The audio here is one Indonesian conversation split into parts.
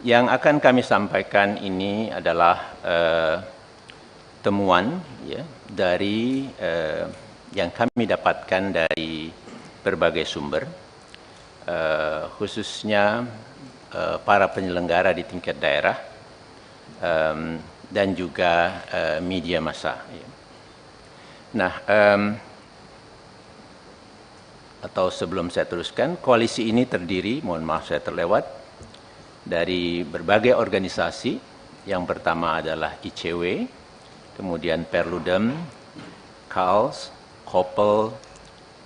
Yang akan kami sampaikan ini adalah temuan ya, dari yang kami dapatkan dari berbagai sumber, khususnya para penyelenggara di tingkat daerah dan juga media massa. Ya. Nah, atau sebelum saya teruskan, koalisi ini terdiri, mohon maaf saya terlewat, dari berbagai organisasi. Yang pertama adalah ICW, kemudian Perludem, KALS, KOPEL,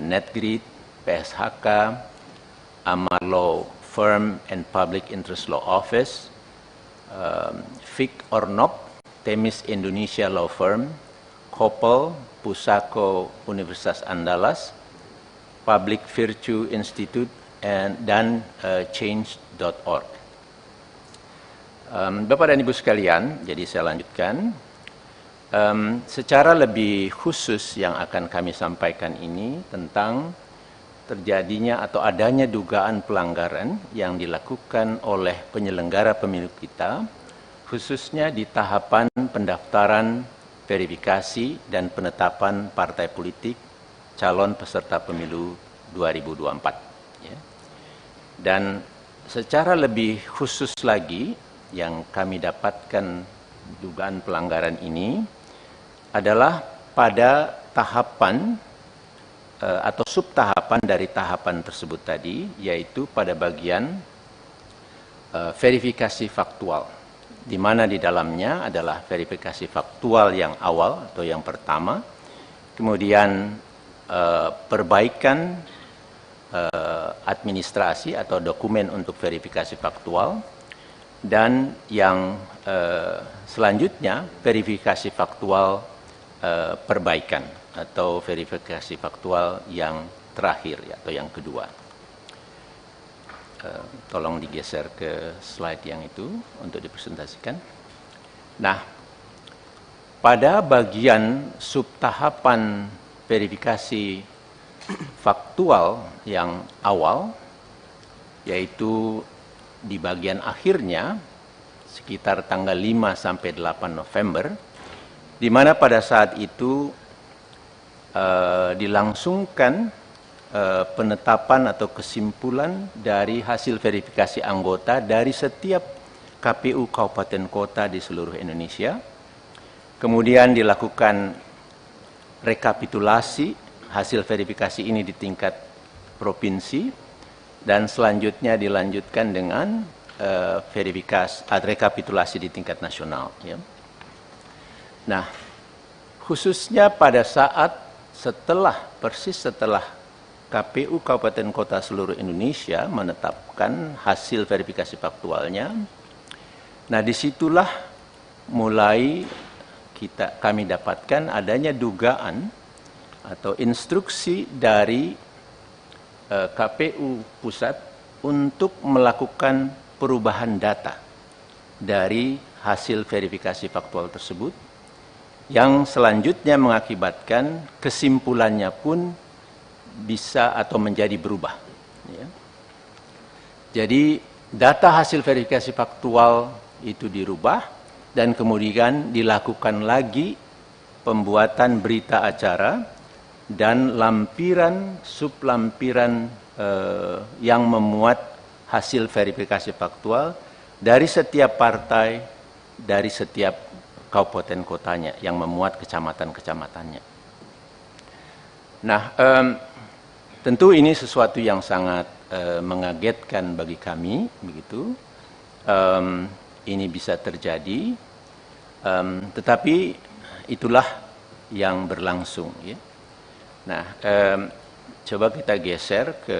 NetGrid, PSHK, Amar Law Firm and Public Interest Law Office, FIC Ornop, Temis Indonesia Law Firm, KOPEL, Pusako Universitas Andalas, Public Virtue Institute, dan change.org. Bapak dan Ibu sekalian, jadi saya lanjutkan. Secara lebih khusus yang akan kami sampaikan ini tentang terjadinya atau adanya dugaan pelanggaran yang dilakukan oleh penyelenggara pemilu kita, khususnya di tahapan pendaftaran, verifikasi, dan penetapan partai politik calon peserta pemilu 2024. Ya. Dan secara lebih khusus lagi, yang kami dapatkan dugaan pelanggaran ini adalah pada tahapan atau subtahapan dari tahapan tersebut tadi, yaitu pada bagian verifikasi faktual, di mana di dalamnya adalah verifikasi faktual yang awal atau yang pertama, kemudian perbaikan administrasi atau dokumen untuk verifikasi faktual, dan yang selanjutnya verifikasi faktual perbaikan atau verifikasi faktual yang terakhir atau yang kedua. Tolong digeser ke slide yang itu untuk dipresentasikan. Nah, pada bagian subtahapan verifikasi faktual yang awal, yaitu di bagian akhirnya sekitar tanggal 5 sampai 8 November, di mana pada saat itu dilangsungkan penetapan atau kesimpulan dari hasil verifikasi anggota dari setiap KPU kabupaten kota di seluruh Indonesia. Kemudian dilakukan rekapitulasi hasil verifikasi ini di tingkat provinsi, dan selanjutnya dilanjutkan dengan rekapitulasi di tingkat nasional. Ya. Nah, khususnya pada saat persis setelah KPU Kabupaten Kota seluruh Indonesia menetapkan hasil verifikasi faktualnya, nah disitulah mulai kami dapatkan adanya dugaan atau instruksi dari KPU Pusat untuk melakukan perubahan data dari hasil verifikasi faktual tersebut, yang selanjutnya mengakibatkan kesimpulannya pun bisa atau menjadi berubah. Ya. Jadi data hasil verifikasi faktual itu dirubah dan kemudian dilakukan lagi pembuatan berita acara dan lampiran, sublampiran yang memuat hasil verifikasi faktual dari setiap partai, dari setiap kabupaten kotanya yang memuat kecamatan-kecamatannya. Nah, tentu ini sesuatu yang sangat mengagetkan bagi kami, begitu. Ini bisa terjadi, tetapi itulah yang berlangsung. Ya. Nah, coba kita geser ke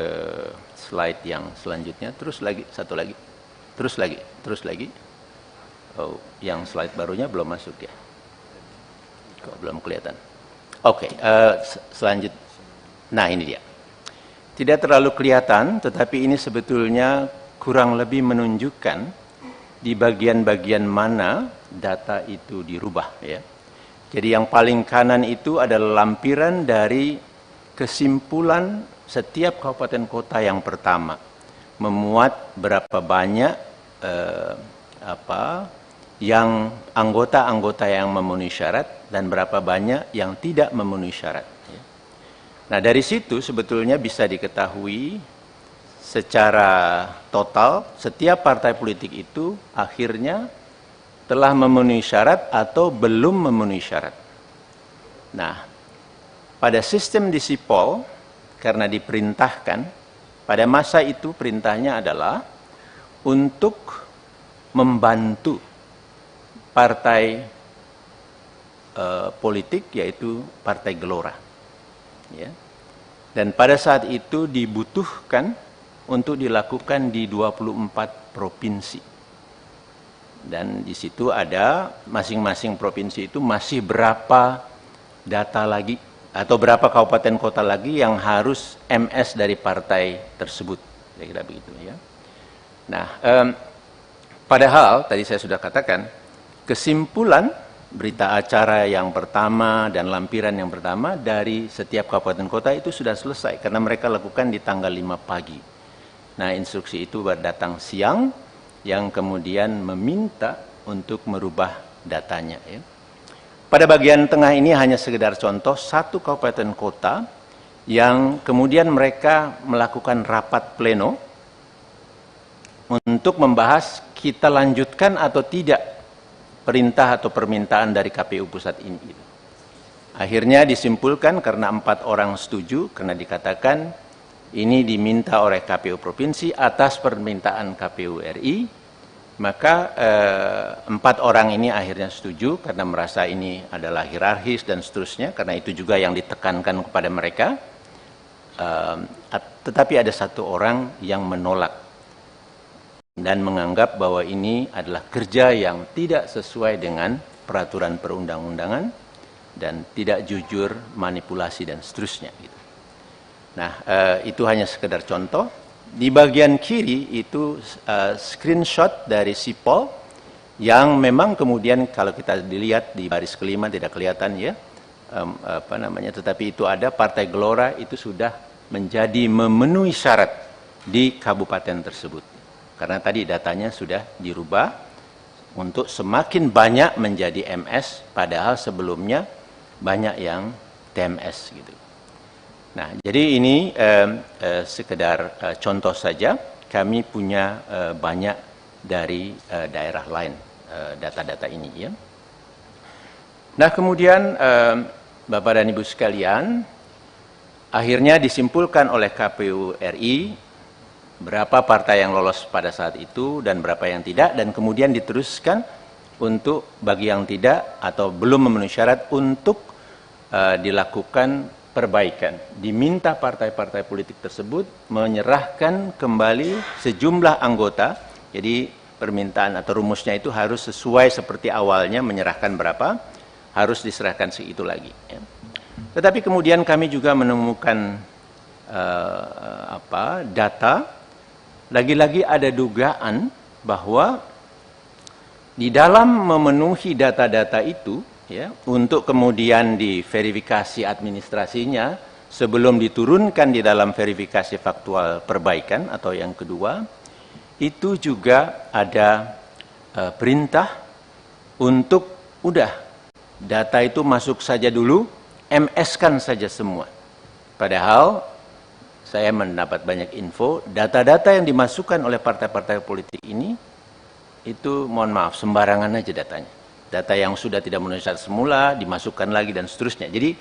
slide yang selanjutnya. Terus lagi, satu lagi. Terus lagi. Oh, yang slide barunya belum masuk ya. Kok belum kelihatan? Oke, selanjutnya. Nah, ini dia. Tidak terlalu kelihatan, tetapi ini sebetulnya kurang lebih menunjukkan di bagian-bagian mana data itu dirubah, ya. Jadi yang paling kanan itu adalah lampiran dari kesimpulan setiap kabupaten kota yang pertama, memuat berapa banyak eh, apa yang anggota-anggota yang memenuhi syarat dan berapa banyak yang tidak memenuhi syarat. Nah, dari situ sebetulnya bisa diketahui secara total setiap partai politik itu akhirnya telah memenuhi syarat atau belum memenuhi syarat. Nah, pada sistem di sipol, karena diperintahkan, pada masa itu perintahnya adalah untuk membantu partai politik, yaitu Partai Gelora. Ya. Dan pada saat itu dibutuhkan untuk dilakukan di 24 provinsi. Dan di situ ada masing-masing provinsi itu masih berapa data lagi atau berapa kabupaten kota lagi yang harus MS dari partai tersebut. Kira-kira begitu ya. Nah, padahal tadi saya sudah katakan kesimpulan berita acara yang pertama dan lampiran yang pertama dari setiap kabupaten kota itu sudah selesai karena mereka lakukan di tanggal 5 pagi. Nah, instruksi itu datang siang yang kemudian meminta untuk merubah datanya. Ya. Pada bagian tengah ini hanya sekedar contoh satu kabupaten kota yang kemudian mereka melakukan rapat pleno untuk membahas kita lanjutkan atau tidak perintah atau permintaan dari KPU pusat ini. Akhirnya disimpulkan karena 4 orang setuju, karena dikatakan ini diminta oleh KPU Provinsi atas permintaan KPU RI, maka 4 orang ini akhirnya setuju karena merasa ini adalah hierarkis dan seterusnya, karena itu juga yang ditekankan kepada mereka. Tetapi ada 1 orang yang menolak dan menganggap bahwa ini adalah kerja yang tidak sesuai dengan peraturan perundang-undangan dan tidak jujur, manipulasi dan seterusnya. Gitu. Nah, itu hanya sekedar contoh. Di bagian kiri itu screenshot dari sipol yang memang kemudian kalau kita dilihat di baris kelima tidak kelihatan ya, tetapi itu ada Partai Gelora itu sudah menjadi memenuhi syarat di kabupaten tersebut. Karena tadi datanya sudah dirubah untuk semakin banyak menjadi MS, padahal sebelumnya banyak yang TMS gitu. Nah, jadi ini sekedar contoh saja. Kami punya banyak dari daerah lain data-data ini ya. Nah, kemudian Bapak dan Ibu sekalian, akhirnya disimpulkan oleh KPU RI berapa partai yang lolos pada saat itu dan berapa yang tidak, dan kemudian diteruskan untuk bagi yang tidak atau belum memenuhi syarat untuk dilakukan perbaikan. Diminta partai-partai politik tersebut menyerahkan kembali sejumlah anggota. Jadi permintaan atau rumusnya itu harus sesuai seperti awalnya, menyerahkan berapa, harus diserahkan segitu lagi. Ya. Tetapi kemudian kami juga menemukan data. Lagi-lagi ada dugaan bahwa di dalam memenuhi data-data itu, ya, untuk kemudian diverifikasi administrasinya sebelum diturunkan di dalam verifikasi faktual perbaikan atau yang kedua, itu juga ada perintah untuk udah data itu masuk saja dulu, MS-kan saja semua. Padahal saya mendapat banyak info, data-data yang dimasukkan oleh partai-partai politik ini, itu mohon maaf, sembarangan aja datanya. Data yang sudah tidak memenuhi syarat semula, dimasukkan lagi dan seterusnya. Jadi,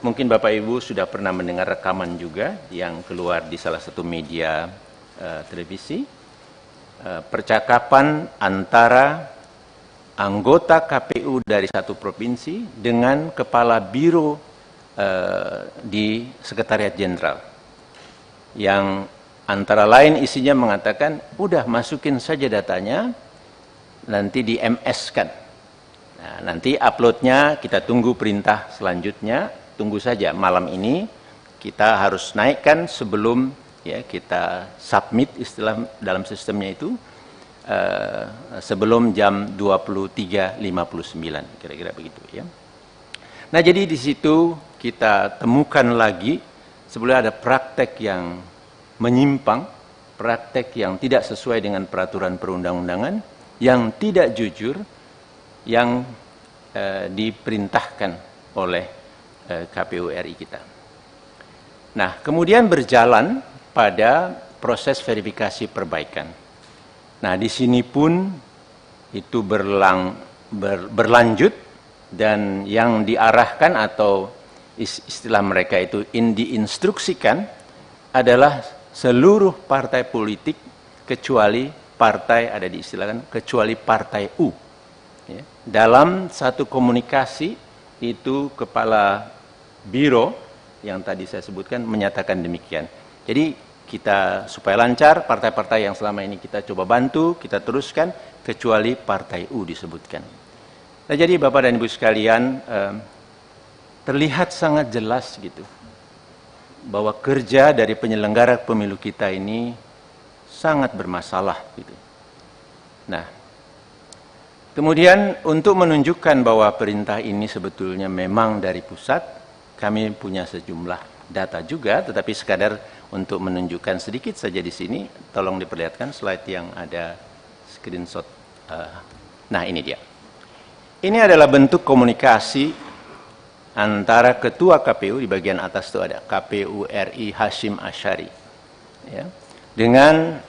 mungkin Bapak Ibu sudah pernah mendengar rekaman juga, yang keluar di salah satu media televisi, percakapan antara anggota KPU dari satu provinsi dengan kepala biro di Sekretariat Jenderal yang antara lain isinya mengatakan udah masukin saja datanya nanti di MS-kan. Nah, nanti uploadnya kita tunggu perintah selanjutnya, tunggu saja malam ini kita harus naikkan sebelum ya kita submit istilah dalam sistemnya itu sebelum jam 23.59 kira-kira begitu ya. Nah, jadi di situ kita temukan lagi sebetulnya ada praktek yang menyimpang praktek yang tidak sesuai dengan peraturan perundang-undangan, yang tidak jujur, yang diperintahkan oleh KPU RI kita. Nah, kemudian berjalan pada proses verifikasi perbaikan. Nah, di sini pun itu berlanjut, dan yang diarahkan atau istilah mereka itu diinstruksikan adalah seluruh partai politik kecuali partai, ada diistilahkan, kecuali partai U. Ya. Dalam satu komunikasi itu kepala biro yang tadi saya sebutkan menyatakan demikian. Jadi kita supaya lancar, partai-partai yang selama ini kita coba bantu, kita teruskan, kecuali partai U disebutkan. Nah, jadi Bapak dan Ibu sekalian, terlihat sangat jelas gitu bahwa kerja dari penyelenggara pemilu kita ini sangat bermasalah gitu. Nah, kemudian untuk menunjukkan bahwa perintah ini sebetulnya memang dari pusat, kami punya sejumlah data juga, tetapi sekadar untuk menunjukkan sedikit saja di sini, tolong diperlihatkan slide yang ada screenshot. Nah, ini dia. Ini adalah bentuk komunikasi antara Ketua KPU, di bagian atas itu ada KPU RI Hasyim Asyari, ya, dengan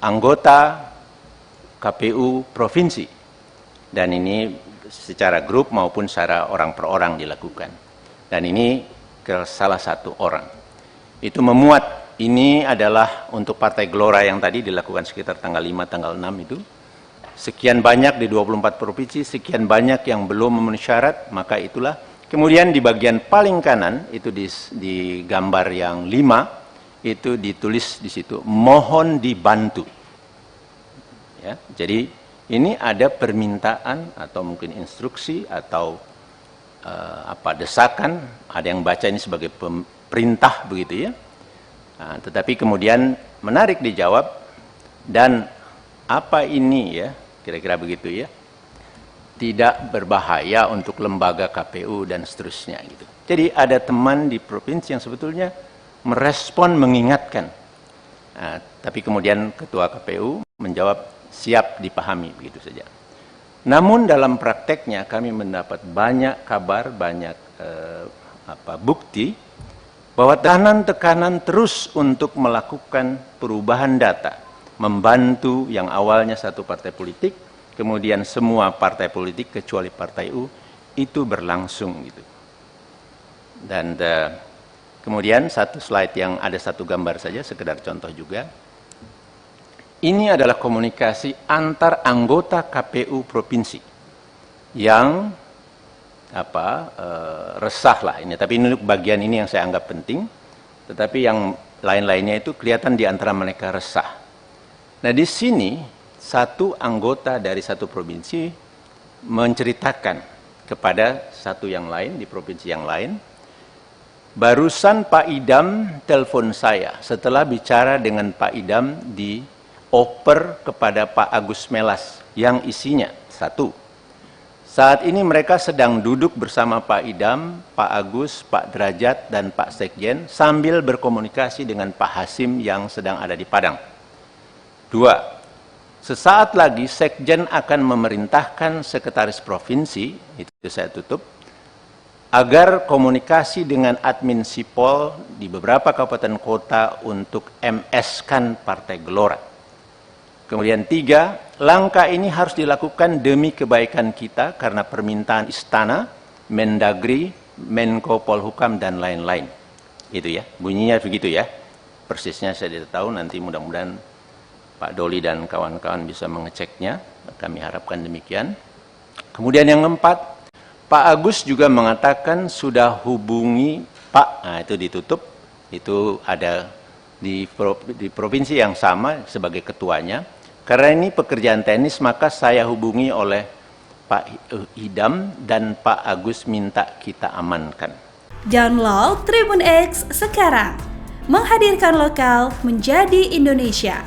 anggota KPU Provinsi. Dan ini secara grup maupun secara orang per orang dilakukan. Dan ini ke salah satu orang. Itu memuat, ini adalah untuk Partai Gelora yang tadi dilakukan sekitar tanggal 5, tanggal 6 itu. Sekian banyak di 24 provinsi, sekian banyak yang belum memenuhi syarat, maka itulah. Kemudian di bagian paling kanan, itu di gambar yang 5, itu ditulis di situ, mohon dibantu. Ya, jadi ini ada permintaan atau mungkin instruksi atau desakan, ada yang baca ini sebagai perintah begitu ya. Nah, tetapi kemudian menarik dijawab, dan apa ini ya, kira-kira begitu ya, tidak berbahaya untuk lembaga KPU dan seterusnya gitu. Jadi ada teman di provinsi yang sebetulnya merespon, mengingatkan. Nah, tapi kemudian Ketua KPU menjawab siap dipahami begitu saja. Namun dalam prakteknya kami mendapat banyak kabar, banyak bukti bahwa tekanan terus untuk melakukan perubahan data, membantu yang awalnya satu partai politik, kemudian semua partai politik kecuali partai U, itu berlangsung gitu. Dan kemudian satu slide yang ada satu gambar saja, sekedar contoh juga. Ini adalah komunikasi antar anggota KPU provinsi yang resah lah ini. Tapi ini bagian ini yang saya anggap penting. Tetapi yang lain-lainnya itu kelihatan di antara mereka resah. Nah, di sini satu anggota dari satu provinsi menceritakan kepada satu yang lain di provinsi yang lain, barusan Pak Idam telepon saya setelah bicara dengan Pak Idam di oper kepada Pak Agus Melas yang isinya satu. Saat ini mereka sedang duduk bersama Pak Idam, Pak Agus, Pak Derajat, dan Pak Sekjen sambil berkomunikasi dengan Pak Hasyim yang sedang ada di Padang. Dua, sesaat lagi Sekjen akan memerintahkan Sekretaris Provinsi, itu saya tutup, agar komunikasi dengan admin Sipol di beberapa kabupaten kota untuk MS-kan Partai Gelora. Kemudian tiga, langkah ini harus dilakukan demi kebaikan kita karena permintaan Istana, Mendagri, Menko Polhukam, dan lain-lain. Itu ya, bunyinya begitu ya. Persisnya saya tidak tahu, nanti mudah-mudahan Pak Doli dan kawan-kawan bisa mengeceknya. Kami harapkan demikian. Kemudian yang keempat, Pak Agus juga mengatakan sudah hubungi Pak, nah itu ditutup, itu ada di provinsi yang sama sebagai ketuanya. Karena ini pekerjaan teknis, maka saya hubungi oleh Pak Idam dan Pak Agus minta kita amankan. Download Tribun X sekarang, menghadirkan lokal menjadi Indonesia.